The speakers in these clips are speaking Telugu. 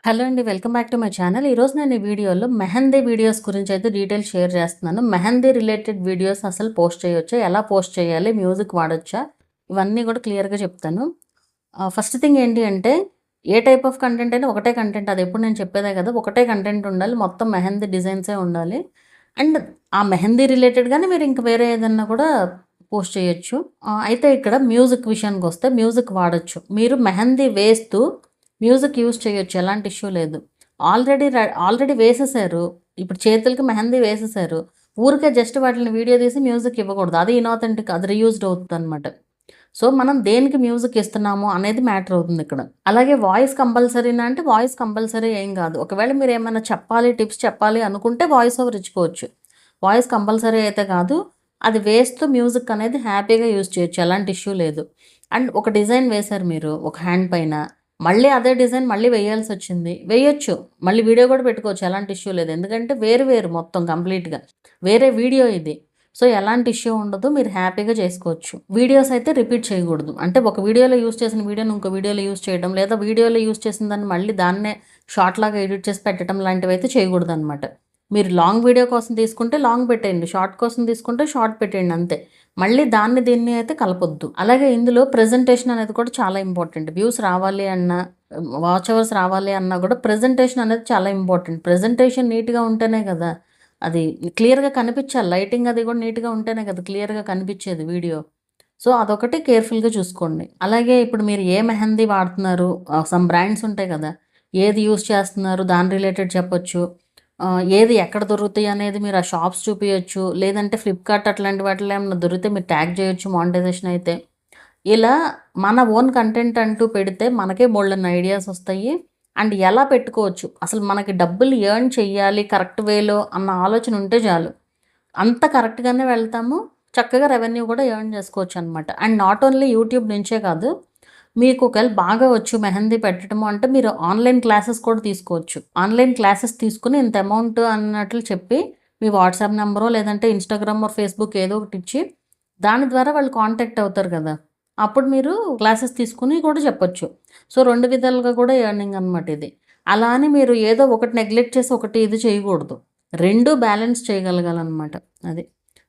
హలో అండి. Welcome back to my channel. ఈరోజు నేను ఈ వీడియోలో మెహందీ వీడియోస్ గురించి అయితే డీటెయిల్స్ షేర్ చేస్తున్నాను. మెహందీ రిలేటెడ్ వీడియోస్ అసలు పోస్ట్ చేయొచ్చా? ఎలా పోస్ట్ చేయాలి? మ్యూజిక్ వాడొచ్చా? ఇవన్నీ కూడా క్లియర్‌గా చెప్తాను. ఫస్ట్ థింగ్ ఏంటి అంటే ఏ టైప్ ఆఫ్ కంటెంట్ అయినా ఒకటే కంటెంట్, అది ఎప్పుడు నేను చెప్పేదే కదా! ఒకటే కంటెంట్ ఉండాలి. మొత్తం మెహందీ డిజైన్సే ఉండాలి. అండ్ ఆ మెహందీ రిలేటెడ్‌గానే మీరు ఇంక వేరే ఏదన్నా కూడా పోస్ట్ చేయొచ్చు. అయితే ఇక్కడ మ్యూజిక్ విషయానికొస్తే మ్యూజిక్ వాడొచ్చు. మీరు మెహందీ వేస్తూ మ్యూజిక్ యూజ్ చేయొచ్చు. ఎలాంటి ఇష్యూ లేదు. ఆల్రెడీ వేసేసారు. ఇప్పుడు చేతులకి మెహందీ వేసేసారు. ఊరికే జస్ట్ వాటిలిని వీడియో తీసి మ్యూజిక్ ఇవ్వకూడదు. అది ఇనాథెంటిక్, అది రీయూజ్డ్ అవుతుందనమాట. సో, మనం దేనికి మ్యూజిక్ ఇస్తున్నాము అనేది మ్యాటర్ అవుతుందిక్కడ. అలాగే వాయిస్ కంపల్సరీనా అంటే వాయిస్ కంపల్సరీ ఏం కాదు. ఒకవేళ మీరేమన్నా చెప్పాలి, టిప్స్ చెప్పాలి అనుకుంటే వాయిస్ ఓవర్ ఇచ్చుకోవచ్చు. వాయిస్ కంపల్సరీ అయితే కాదు. అది వేస్తూ మ్యూజిక్ అనేది హ్యాపీగా యూజ్ చేయొచ్చు. ఎలాంటి ఇష్యూ లేదు. అండ్ ఒక డిజైన్ వేశారు మీరు ఒక హ్యాండ్ పైన. మళ్ళీ అదే డిజైన్ మళ్ళీ వేయాల్సొచ్చింది. వేయొచ్చు. మళ్ళీ వీడియో కూడా పెట్టుకోవచ్చు. ఎలాంటి ఇష్యూ లేదు. ఎందుకంటే వేరు వేరు మొత్తం కంప్లీట్‌గా. వేరే వీడియో ఇది. సో, ఎలాంటి ఇష్యూ ఉండదు. మీరు హ్యాపీగా చేసుకోవచ్చు. వీడియోస్ అయితే రిపీట్ చేయకూడదు. అంటే ఒక వీడియోలో యూజ్ చేసిన వీడియోని ఇంకో వీడియోలో యూజ్ చేయడం, లేదా వీడియోలో యూజ్ చేసిన దాన్ని మళ్ళీ దాన్నే షార్ట్‌లాగా ఎడిట్ చేసి పెట్టడం లాంటివైతే చేయకూడదనమాట. మీరు లాంగ్ వీడియో కోసం తీసుకుంటే లాంగ్ పెట్టేయండి. షార్ట్ కోసం తీసుకుంటే షార్ట్ పెట్టేయండి అంతే. మళ్ళీ దాన్ని దీన్ని అయితే కలపొద్దు. అలాగే ఇందులో ప్రెజెంటేషన్ అనేది కూడా చాలా ఇంపార్టెంట్. వ్యూస్ రావాలి అన్నా, వాచ్ అవర్స్ రావాలి అన్నా కూడా ప్రెజెంటేషన్ అనేది చాలా ఇంపార్టెంట్. ప్రెజెంటేషన్ నీట్‌గా ఉంటేనే కదా! అది క్లియర్‌గా కనిపించాలి. లైటింగ్ అది కూడా నీట్‌గా ఉంటేనే కదా క్లియర్‌గా కనిపించేది వీడియో. సో, అదొకటి కేర్‌ఫుల్‌గా చూసుకోండి. అలాగే ఇప్పుడు మీరు ఏ మెహందీ వాడుతున్నారు, సమ్ బ్రాండ్స్ ఉంటాయి కదా! ఏది యూజ్ చేస్తున్నారు దాని రిలేటెడ్ చెప్పొచ్చు. ఏది ఎక్కడ దొరుకుతాయి అనేది మీరు ఆ షాప్స్ చూపియొచ్చు. లేదంటే ఫ్లిప్‌కార్ట్ అట్లాంటి వాటిలో ఏమన్నా దొరికితే మీరు ట్యాగ్ చేయొచ్చు మానిటైజేషన్ అయితే. ఇలా మన ఓన్ కంటెంట్ అంటూ పెడితే మనకే బోలెడన్ని ఐడియాస్ వస్తాయి. అండ్ ఎలా పెట్టుకోవచ్చు, అసలు మనకి డబ్బులు ఎర్న్ చెయ్యాలి కరెక్ట్ వేలో అన్న ఆలోచన ఉంటే చాలు. అంత కరెక్ట్‌గానే వెళ్తాము. చక్కగా రెవెన్యూ కూడా ఎర్న్ చేసుకోవచ్చనమాట. అండ్ నాట్ ఓన్లీ యూట్యూబ్ నుంచే కాదు. మీకు ఒకవేళ బాగా వచ్చు మెహందీ పెట్టడము అంటే మీరు ఆన్‌లైన్ క్లాసెస్ కూడా తీసుకోవచ్చు. ఆన్‌లైన్ క్లాసెస్ తీసుకొని ఇంత అమౌంట్ అన్నట్లు చెప్పి మీ వాట్సాప్ నంబరో లేదంటే ఇన్‌స్టాగ్రామ్ ఆర్ ఫేస్‌బుక్ ఏదో ఒకటి ఇచ్చి దాని ద్వారా వాళ్ళు కాంటాక్ట్ అవుతారు కదా! అప్పుడు మీరు క్లాసెస్ తీసుకొని కూడా చెప్పొచ్చు. సో, 2 విధాలుగా కూడా ఎర్నింగ్ అనమాట ఇది. అలా అని మీరు ఏదో ఒకటి నెగ్లెక్ట్ చేసి ఒకటి ఇది చేయకూడదు. 2 బ్యాలెన్స్ చేయగలగాలనమాట. అది.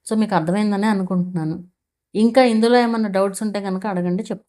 సో, మీకు అర్థమైందనే అనుకుంటున్నాను. ఇంకా ఇందులో ఏమన్నా డౌట్స్ ఉంటే గనక అడగండి